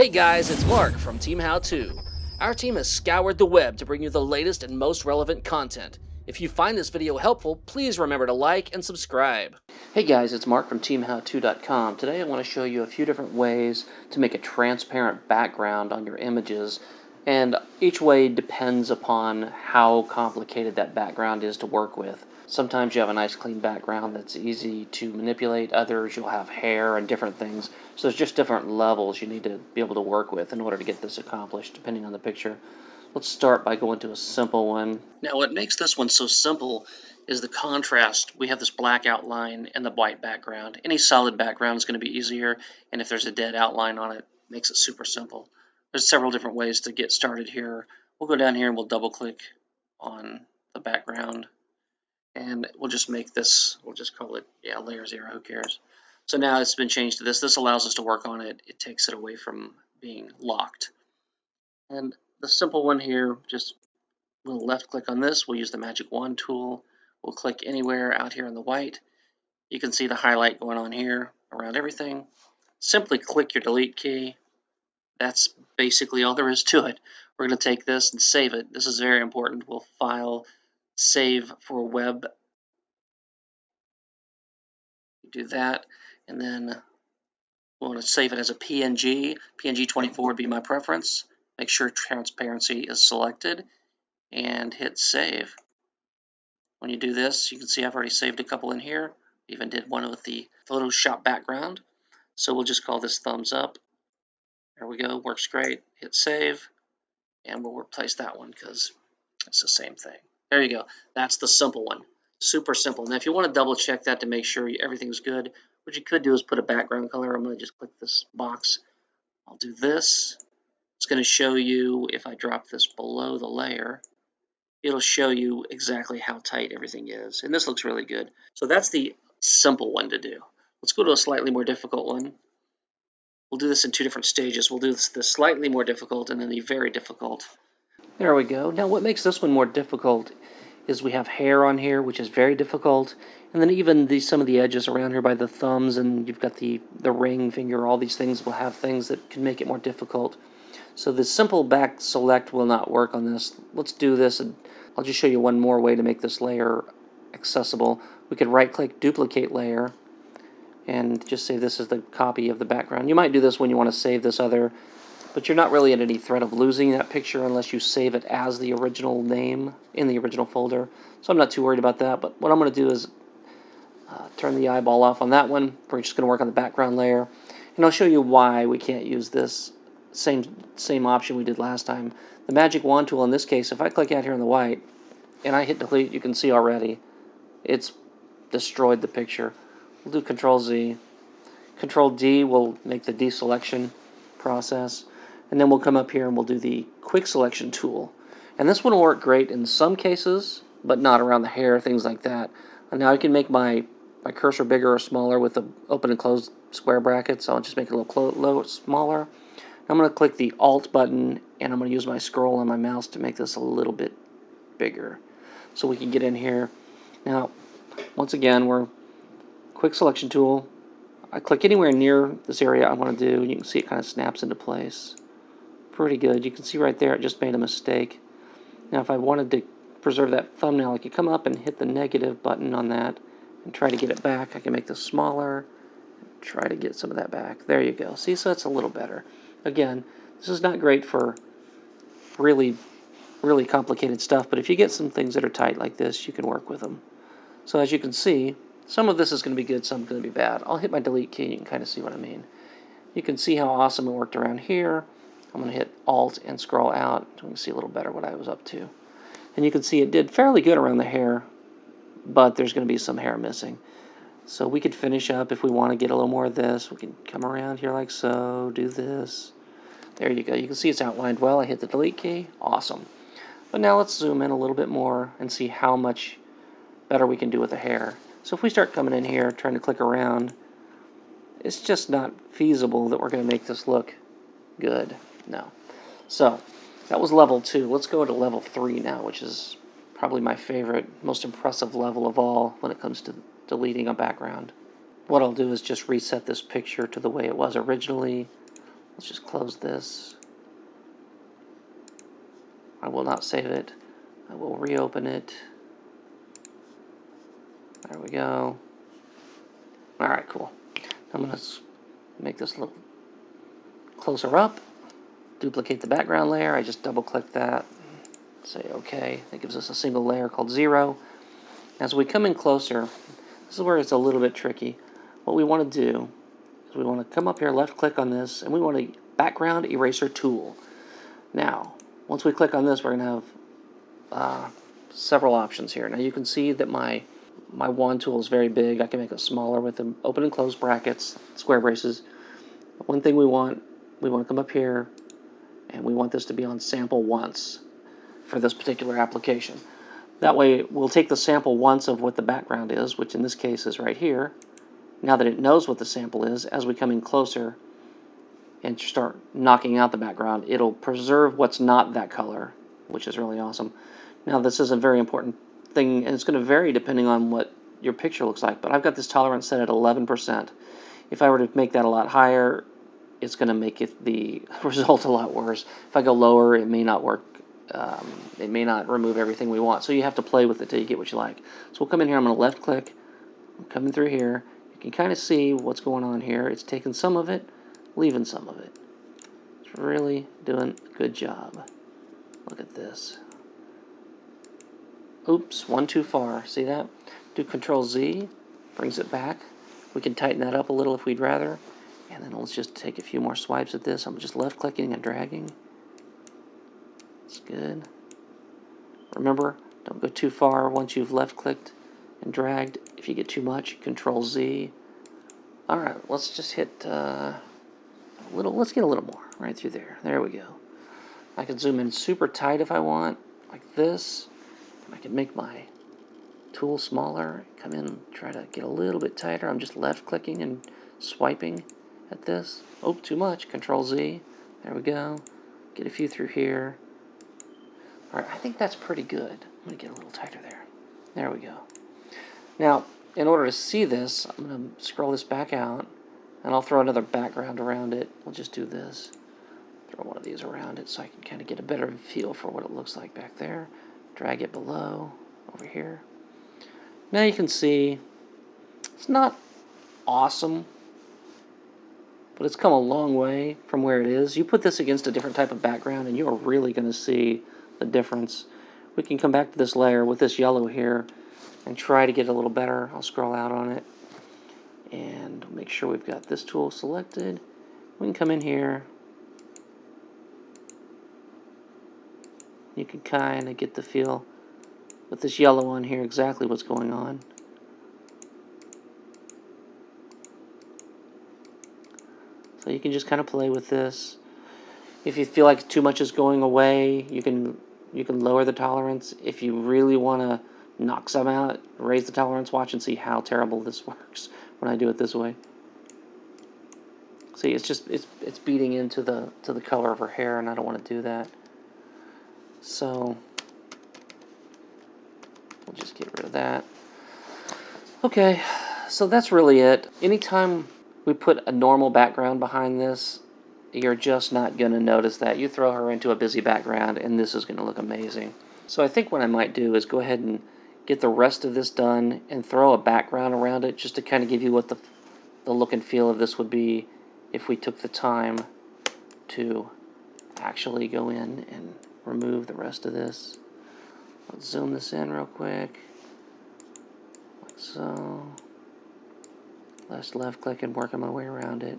Hey guys, it's Mark from Team How To. Our team has scoured the web to bring you the latest and most relevant content. If you find this video helpful, please remember to like and subscribe. Hey guys, it's Mark from TeamHowTo.com. Today I want to show you a few different ways to make a transparent background on your images, and each way depends upon how complicated that background is to work with. Sometimes you have a nice clean background that's easy to manipulate. Others you'll have hair and different things. So there's just different levels you need to be able to work with in order to get this accomplished, depending on the picture. Let's start by going to a simple one. Now what makes this one so simple is the contrast. We have this black outline and the white background. Any solid background is going to be easier, and if there's a dead outline on it, it makes it super simple. There's several different ways to get started here. We'll go down here and we'll double click on the background. And we'll just make this, we'll just call it, layer 0, who cares. So now it's been changed to this. This allows us to work on it. It takes it away from being locked. And the simple one here, just we'll left click on this. We'll use the magic wand tool. We'll click anywhere out here in the white. You can see the highlight going on here around everything. Simply click your delete key. That's basically all there is to it. We're going to take this and save it. This is very important. We'll file, save for web. Do that, and then we want to save it as a PNG. PNG 24 would be my preference. Make sure transparency is selected and hit save. When you do this, you can see I've already saved a couple in here. Even did one with the Photoshop background. So we'll just call this thumbs up. There we go, works great. Hit save, and we'll replace that one because it's the same thing. There you go. That's the simple one. Super simple. Now if you want to double check that to make sure everything's good, what you could do is put a background color. I'm going to just click this box. I'll do this. It's going to show you, if I drop this below the layer, it'll show you exactly how tight everything is. And this looks really good. So that's the simple one to do. Let's go to a slightly more difficult one. We'll do this in two different stages. We'll do the slightly more difficult and then the very difficult. There we go. Now what makes this one more difficult is we have hair on here, which is very difficult, and then even some of the edges around here by the thumbs, and you've got the ring finger, all these things will have things that can make it more difficult. So the simple back select will not work on this. Let's do this, and I'll just show you one more way to make this layer accessible. We could right click duplicate layer and just say this is the copy of the background. You might do this when you want to save this other, but you're not really at any threat of losing that picture unless you save it as the original name in the original folder. So I'm not too worried about that, but what I'm going to do is turn the eyeball off on that one. We're just going to work on the background layer, and I'll show you why we can't use this same option we did last time. The magic wand tool in this case, if I click out here in the white and I hit delete, you can see already it's destroyed the picture. We'll do Control Z. Control D will make the deselection process. And then we'll come up here and we'll do the quick selection tool. And this one will work great in some cases, but not around the hair, things like that. And now I can make my cursor bigger or smaller with the open and closed square brackets. So I'll just make it a little smaller. I'm going to click the Alt button, and I'm going to use my scroll on my mouse to make this a little bit bigger. So we can get in here. Now, once again, we're quick selection tool. I click anywhere near this area I want to do, and you can see it kind of snaps into place. Pretty good. You can see right there it just made a mistake. Now if I wanted to preserve that thumbnail, I could come up and hit the negative button on that and try to get it back. I can make this smaller, try to get some of that back. There you go. See, so that's a little better. Again, this is not great for really complicated stuff, but if you get some things that are tight like this, you can work with them. So as you can see, some of this is going to be good, some is going to be bad. I'll hit my delete key and you can kind of see what I mean. You can see how awesome it worked around here. I'm going to hit Alt and scroll out so we can see a little better what I was up to. And you can see it did fairly good around the hair, but there's going to be some hair missing. So we could finish up if we want to get a little more of this. We can come around here like so, do this. There you go. You can see it's outlined well. I hit the delete key. Awesome. But now let's zoom in a little bit more and see how much better we can do with the hair. So if we start coming in here, trying to click around, it's just not feasible that we're going to make this look good. No. So that was level 2. Let's go to level 3 now, which is probably my favorite, most impressive level of all when it comes to deleting a background. What I'll do is just reset this picture to the way it was originally. Let's just close this. I will not save it. I will reopen it. There we go. Alright, cool. I'm going to make this look closer up. Duplicate the background layer. I just double click that. Say OK. That gives us a single layer called 0. As we come in closer, this is where it's a little bit tricky. What we want to do is we want to come up here, left click on this, and we want a background eraser tool. Now, once we click on this, we're going to have several options here. Now you can see that my wand tool is very big. I can make it smaller with the open and close brackets, square braces. One thing we want to come up here, and we want this to be on sample once for this particular application. That way, we'll take the sample once of what the background is, which in this case is right here. Now that it knows what the sample is, as we come in closer and start knocking out the background, it'll preserve what's not that color, which is really awesome. Now, this is a very important thing, and it's going to vary depending on what your picture looks like, but I've got this tolerance set at 11%. If I were to make that a lot higher, it's going to make the result a lot worse. If I go lower, it may not work. It may not remove everything we want. So you have to play with it till you get what you like. So we'll come in here. I'm going to left click. I'm coming through here. You can kind of see what's going on here. It's taking some of it, leaving some of it. It's really doing a good job. Look at this. Oops, one too far. See that? Do Control Z, brings it back. We can tighten that up a little if we'd rather. And then let's just take a few more swipes at this. I'm just left clicking and dragging. It's good. Remember, don't go too far once you've left clicked and dragged. If you get too much, Control Z. Alright, let's just hit let's get a little more right through there. There we go. I can zoom in super tight if I want, like this. I can make my tool smaller, come in and try to get a little bit tighter. I'm just left clicking and swiping at this. Oh, too much. Control Z. There we go. Get a few through here. Alright, I think that's pretty good. I'm going to get a little tighter there. There we go. Now, in order to see this, I'm going to scroll this back out, and I'll throw another background around it. We'll just do this. Throw one of these around it so I can kind of get a better feel for what it looks like back there. Drag it below, over here. Now you can see it's not awesome, but it's come a long way from where it is. You put this against a different type of background, and you are really going to see the difference. We can come back to this layer with this yellow here and try to get a little better. I'll scroll out on it and make sure we've got this tool selected. We can come in here. You can kind of get the feel with this yellow on here exactly what's going on. So you can just kind of play with this. If you feel like too much is going away, you can lower the tolerance. If you really want to knock some out, raise the tolerance. Watch and see how terrible this works when I do it this way. See, it's beating into the color of her hair, and I don't want to do that. So we'll just get rid of that. Okay, so that's really it. Anytime we put a normal background behind this, you're just not going to notice that. You throw her into a busy background, and this is going to look amazing. So I think what I might do is go ahead and get the rest of this done and throw a background around it just to kind of give you what the look and feel of this would be if we took the time to actually go in and remove the rest of this. Let's zoom this in real quick, like so. Let's left click and work my way around it.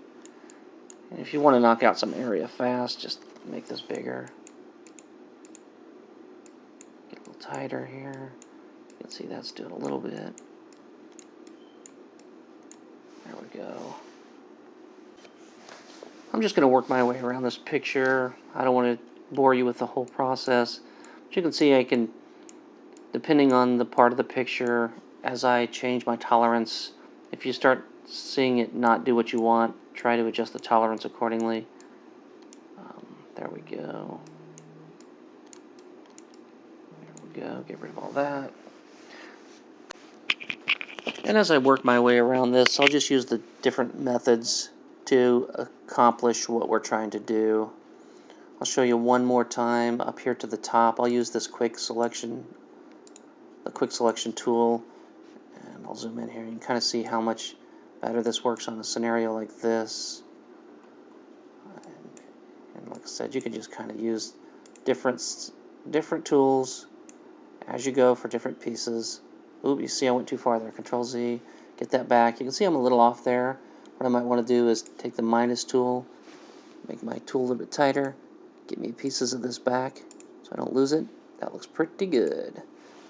And if you want to knock out some area fast, just make this bigger. Get a little tighter here. You can see that's doing a little bit. There we go. I'm just going to work my way around this picture. I don't want to bore you with the whole process. But you can see I can, depending on the part of the picture, as I change my tolerance, if you start seeing it not do what you want, try to adjust the tolerance accordingly. There we go. There we go. Get rid of all that. And as I work my way around this, I'll just use the different methods to accomplish what we're trying to do. I'll show you one more time up here to the top. I'll use this quick selection tool, and I'll zoom in here. You can kind of see how much better this works on a scenario like this. And like I said, you can just kind of use different tools as you go for different pieces. Oop, you see I went too far there. Control Z, get that back. You can see I'm a little off there. What I might want to do is take the minus tool, make my tool a little bit tighter, get me pieces of this back so I don't lose it. That looks pretty good.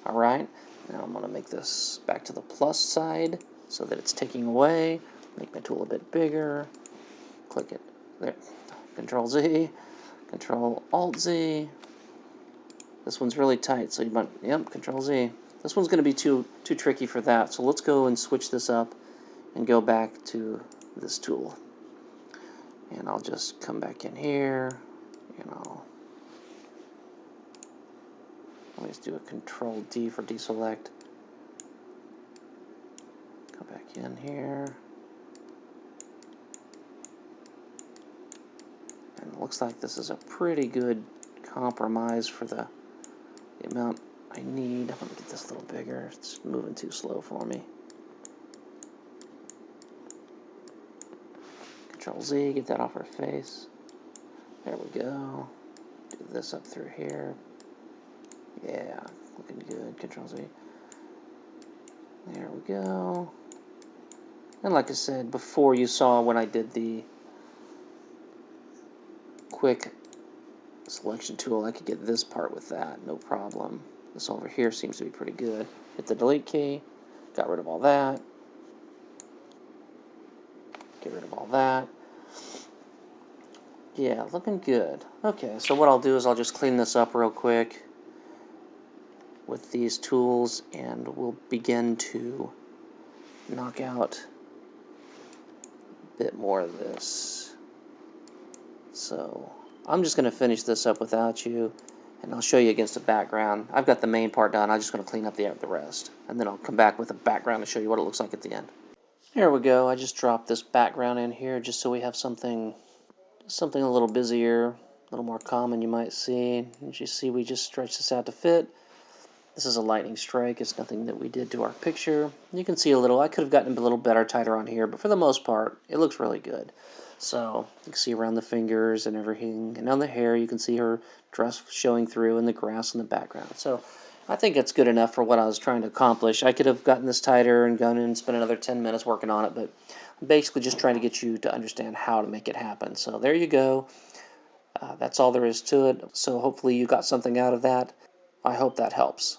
Alright, now I'm going to make this back to the plus side so that it's taking away. Make my tool a bit bigger. Click it. There. Control Z, Control Alt Z. This one's really tight, so you might, yep, Control Z. This one's going to be too tricky for that, so let's go and switch this up and go back to this tool. And I'll just come back in here, and I'll just do a Control D for deselect. Go back in here. And it looks like this is a pretty good compromise for the amount I need. Let me get this a little bigger. It's moving too slow for me. Control Z, get that off her face. There we go. Do this up through here. Yeah, looking good. Control Z. There we go. And like I said before, you saw when I did the quick selection tool, I could get this part with that, no problem. This over here seems to be pretty good. Hit the delete key, got rid of all that. Get rid of all that. Yeah, looking good. Okay, so what I'll do is I'll just clean this up real quick with these tools, and we'll begin to knock out a bit more of this. So I'm just going to finish this up without you, and I'll show you against a background. I've got the main part done. I'm just going to clean up the rest, and then I'll come back with a background to show you what it looks like at the end. Here we go. I just dropped this background in here just so we have something a little busier, a little more common you might see. As you see, we just stretched this out to fit. This is a lightning strike. It's nothing that we did to our picture. You can see a little. I could have gotten a little better, tighter on here, but for the most part, it looks really good. So you can see around the fingers and everything, and on the hair, you can see her dress showing through and the grass in the background. So I think it's good enough for what I was trying to accomplish. I could have gotten this tighter and gone in and spent another 10 minutes working on it, but I'm basically just trying to get you to understand how to make it happen. So there you go. That's all there is to it. So hopefully you got something out of that. I hope that helps.